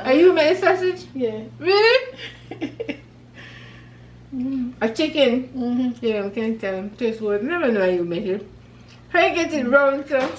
Are you made sausage? Yeah. Really? A chicken? Yeah, I can tell. Taste good. Never know how you make it. How you get it round, so?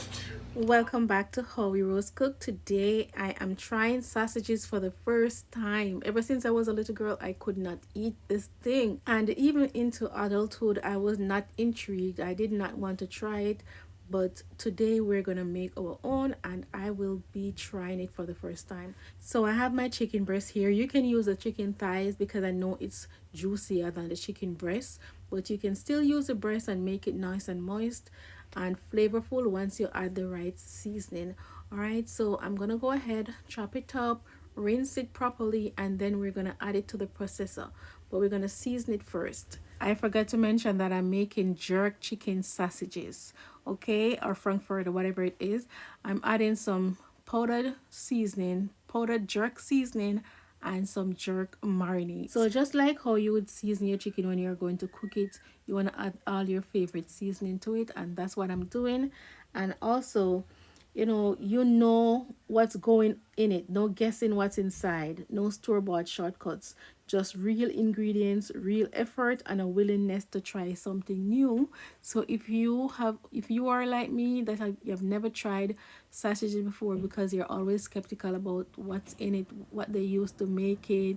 Welcome back to How We Roast Cook. Today I am trying sausages for the first time. Ever since I was a little girl, I could not eat this thing. And even into adulthood, I was not intrigued. I did not want to try it. But today we're going to make our own and I will be trying it for the first time. So I have my chicken breast here. You can use the chicken thighs because I know it's juicier than the chicken breast. But you can still use the breast and make it nice and moist and flavorful once you add the right seasoning. All right, so I'm gonna go ahead, chop it up, rinse it properly, and then we're gonna add it to the processor, but we're gonna season it first. I forgot to mention that I'm making jerk chicken sausages, okay, or Frankfurter, whatever it is. I'm adding some powdered seasoning, powdered jerk seasoning, and some jerk marinade. So just like how you would season your chicken when you're going to cook it, you want to add all your favorite seasoning to it, and that's what I'm doing. And also, you know what's going in it. No guessing what's inside. No store-bought shortcuts. Just real ingredients, real effort, and a willingness to try something new. So if you are like me that you have never tried sausages before because you're always skeptical about what's in it, what they use to make it,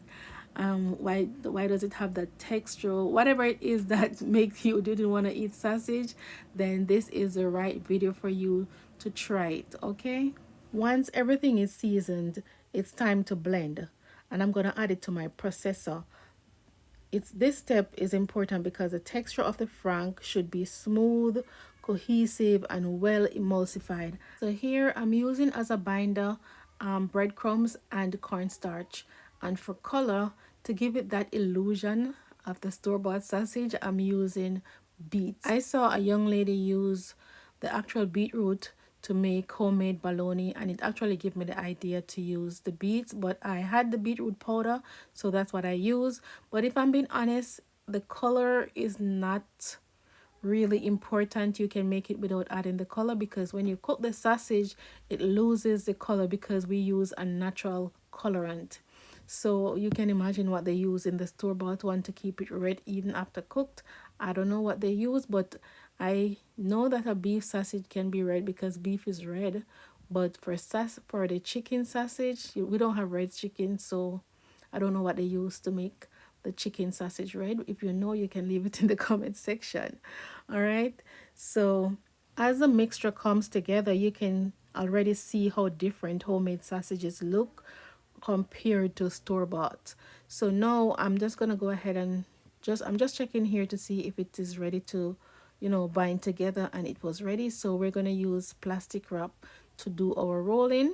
why does it have that texture, whatever it is that makes you didn't want to eat sausage, then this is the right video for you to try it. Okay, once everything is seasoned, it's time to blend, and I'm going to add it to my processor. This step is important because the texture of the frank should be smooth, cohesive, and well emulsified. So here I'm using as a binder breadcrumbs and cornstarch, and for color, to give it that illusion of the store-bought sausage, I'm using beets. I saw a young lady use the actual beetroot to make homemade bologna, and it actually gave me the idea to use the beets, but I had the beetroot powder, so that's what I use. But if I'm being honest, the color is not really important. You can make it without adding the color because when you cook the sausage, it loses the color because we use a natural colorant. So you can imagine what they use in the store-bought one to keep it red even after cooked. I don't know what they use, but I know that a beef sausage can be red because beef is red. But for the chicken sausage, we don't have red chicken, so I don't know what they use to make the chicken sausage red. If you know, you can leave it in the comment section. All right. So as the mixture comes together, you can already see how different homemade sausages look compared to store-bought. So now I'm just gonna go ahead and I'm just checking here to see if it is ready to bind together, and it was ready. So we're gonna use plastic wrap to do our rolling.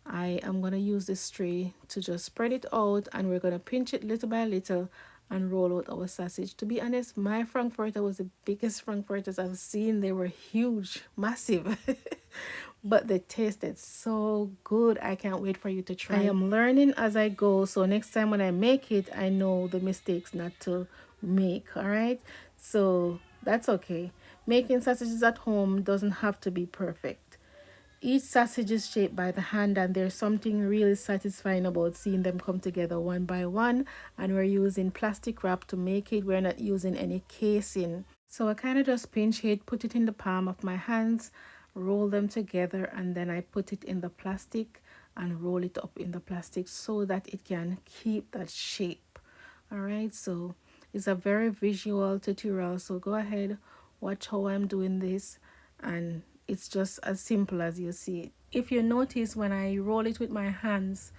I am gonna use this tray to just spread it out, and we're gonna pinch it little by little and roll out our sausage. To be honest, my Frankfurter was the biggest Frankfurters I've seen. They were huge, massive. But they tasted so good. I can't wait for you to try. I am learning as I go, so next time when I make it, I know the mistakes not to make. All right, so that's okay. Making sausages at home doesn't have to be perfect. Each sausage is shaped by the hand, and there's something really satisfying about seeing them come together one by one. And we're using plastic wrap to make it. We're not using any casing. So I kind of just pinch it, put it in the palm of my hands, roll them together, and then I put it in the plastic and roll it up in the plastic so that it can keep that shape. All right, so it's a very visual tutorial, so go ahead, watch how I'm doing this, and it's just as simple as you see it. If you notice, when I roll it with my hands,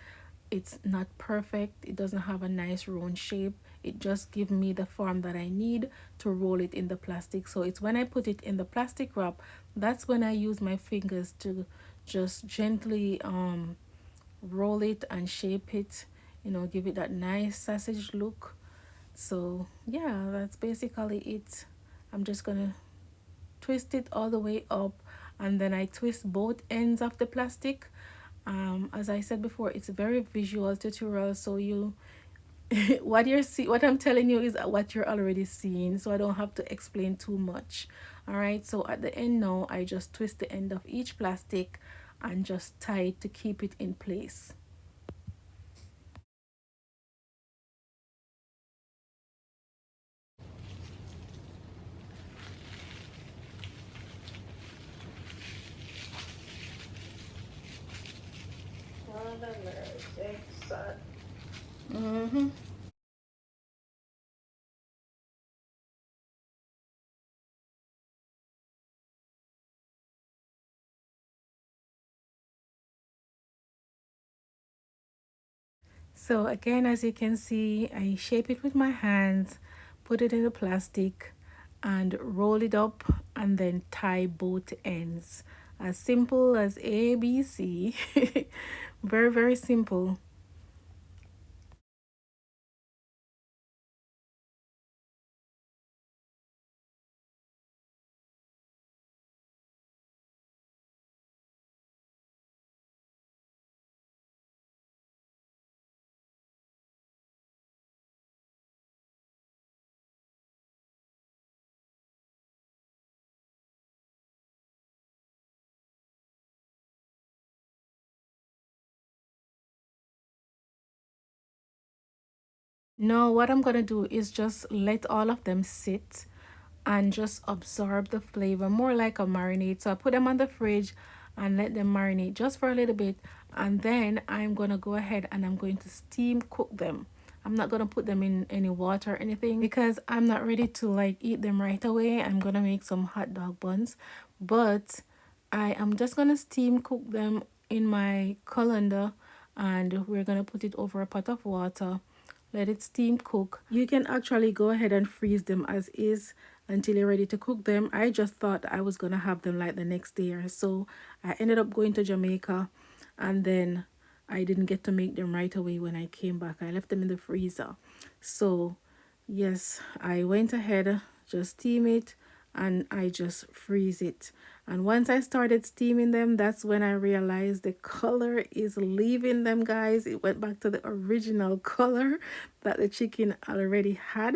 it's not perfect. It doesn't have a nice round shape. It just gives me the form that I need to roll it in the plastic. So it's when I put it in the plastic wrap, that's when I use my fingers to just gently roll it and shape it, give it that nice sausage look. So yeah, that's basically it. I'm just gonna twist it all the way up, and then I twist both ends of the plastic. As I said before, it's a very visual tutorial, so you what I'm telling you is what you're already seeing, so I don't have to explain too much. All right, so at the end now, I just twist the end of each plastic and just tie it to keep it in place. Mm-hmm. So again, as you can see, I shape it with my hands, put it in the plastic, and roll it up, and then tie both ends. As simple as A, B, C. Very, very simple. No, what I'm gonna do is just let all of them sit and just absorb the flavor, more like a marinade. So I put them on the fridge and let them marinate just for a little bit, and then I'm gonna go ahead and I'm going to steam cook them. I'm not gonna put them in any water or anything because I'm not ready to like eat them right away. I'm gonna make some hot dog buns, but I am just gonna steam cook them in my colander, and we're gonna put it over a pot of water, let it steam cook. You can actually go ahead and freeze them as is until you're ready to cook them. I just thought I was gonna have them like the next day or so. I ended up going to Jamaica, and then I didn't get to make them right away when I came back. I left them in the freezer. So yes, I went ahead, just steam it, and I just freeze it. And once I started steaming them, that's when I realized the color is leaving them, guys. It went back to the original color that the chicken already had.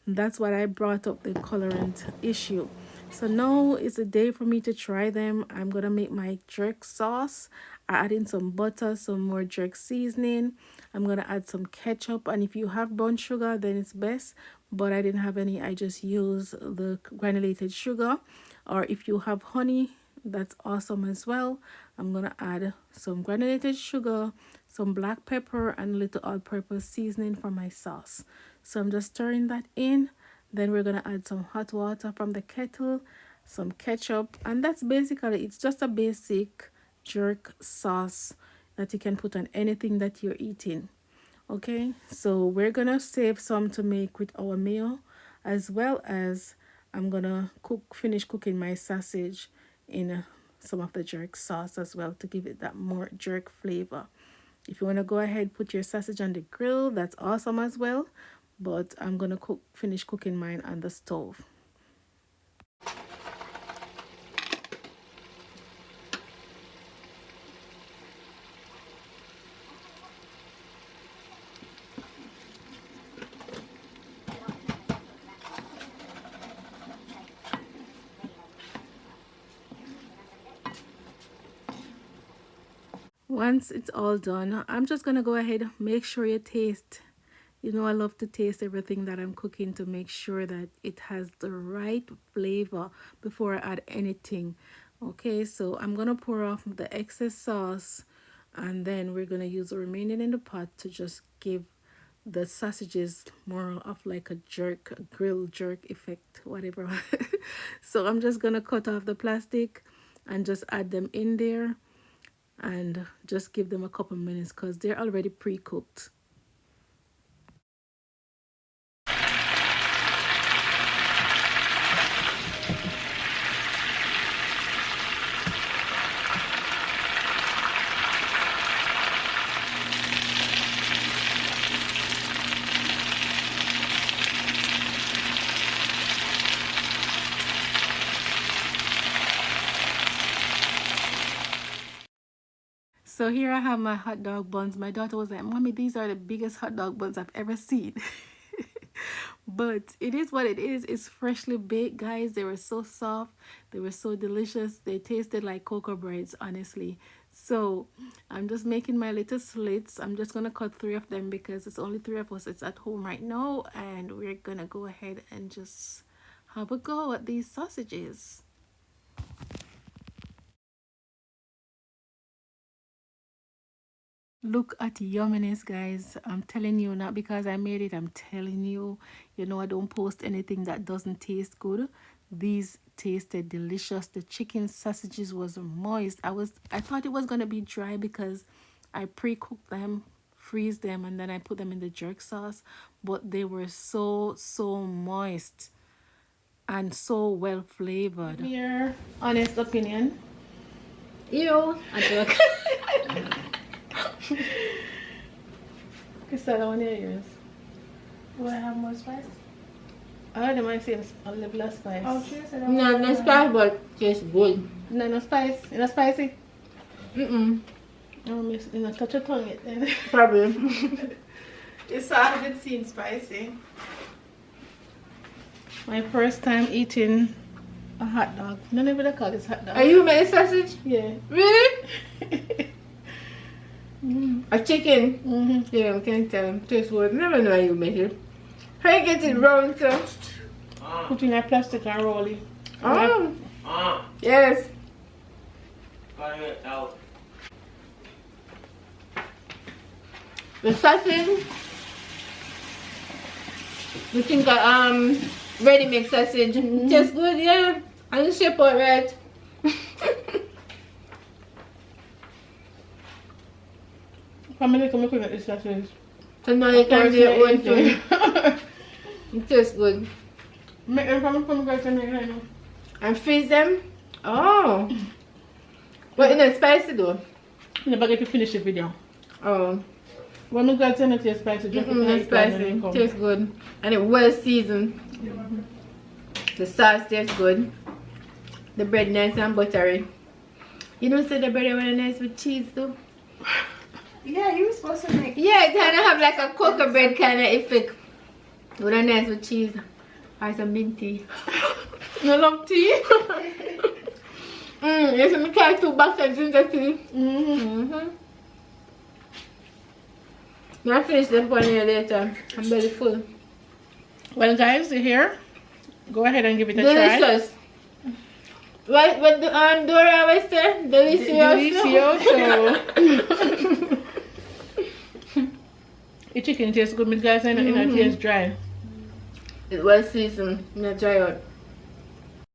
That's what I brought up the colorant issue. So now is the day for me to try them. I'm gonna make my jerk sauce. I add in some butter, some more jerk seasoning. I'm gonna add some ketchup, and if you have brown sugar, then it's best. But I didn't have any. I just use the granulated sugar. Or if you have honey, that's awesome as well. I'm gonna add some granulated sugar, some black pepper, and a little all-purpose seasoning for my sauce. So I'm just stirring that in. Then we're gonna add some hot water from the kettle, some ketchup, and that's basically it's just a basic jerk sauce that you can put on anything that you're eating. Okay, so we're gonna save some to make with our meal, as well as I'm gonna finish cooking my sausage in some of the jerk sauce as well to give it that more jerk flavor. If you want to go ahead, put your sausage on the grill, that's awesome as well. But I'm gonna finish cooking mine on the stove. Once it's all done, I'm just gonna go ahead, make sure you taste. You know, I love to taste everything that I'm cooking to make sure that it has the right flavor before I add anything. Okay, so I'm gonna pour off the excess sauce, and then we're gonna use the remaining in the pot to just give the sausages more of like a jerk, a grill jerk effect, whatever. So I'm just gonna cut off the plastic and just add them in there and just give them a couple minutes because they're already pre-cooked. So here I have my hot dog buns. My daughter was like, Mommy, these are the biggest hot dog buns I've ever seen. But it is what it is. It's freshly baked, guys. They were so soft. They were so delicious. They tasted like cocoa breads, honestly. So I'm just making my little slits. I'm just going to cut three of them because it's only three of us. It's at home right now. And we're going to go ahead and just have a go at these sausages. Look at yumminess, guys. I'm telling you, not because I made it, I'm telling you. You know, I don't post anything that doesn't taste good. These tasted delicious. The chicken sausages was moist. I thought it was gonna be dry because I pre-cooked them, freeze them, and then I put them in the jerk sauce. But they were so moist and so well flavored. Your honest opinion. Ew, I joke. Is that on your ears? Do I have more spice? I heard them might say a little less spice. Oh, cheers. No, no spice, but just good. No, no spice. You know spicy? Mm-mm. Oh, miss, you know, touch your tongue yet then. Probably. It's sausage seems spicy. My first time eating a hot dog. None of it call this hot dog. Are you made sausage? Yeah. Really? A chicken? Yeah, I can tell. Tastes good. Never know how you make it. How you get it round, sir? Put in a plastic and roll it. Oh. Yes. Cut it out. The sausage. We think ready made sausage. Tastes good, yeah. And the shape alright. Family come look at this sausage. So now you can do your own too. It tastes good. Make them from guys and make them. And freeze them? Oh. But it's not spicy though. You never get to finish the video. Oh. When we got it tastes spicy, just it's spicy. It tastes good. And it's well seasoned. The sauce tastes good. The bread nice and buttery. You don't say the bread was nice with cheese though? Yeah, you were supposed to make. Yeah, it kind of have like a cocoa bread kind of effect. With a nice with cheese. Or some mint tea. You love tea? You see me carry 2 bags of ginger tea. I'll finish them for you later. I'm very full. Well guys, you hear? Go ahead and give it a try. Delicious. What the Dora always say? Delicioso. The chicken tastes good, guys, and it tastes dry. It was seasoned, not dry out.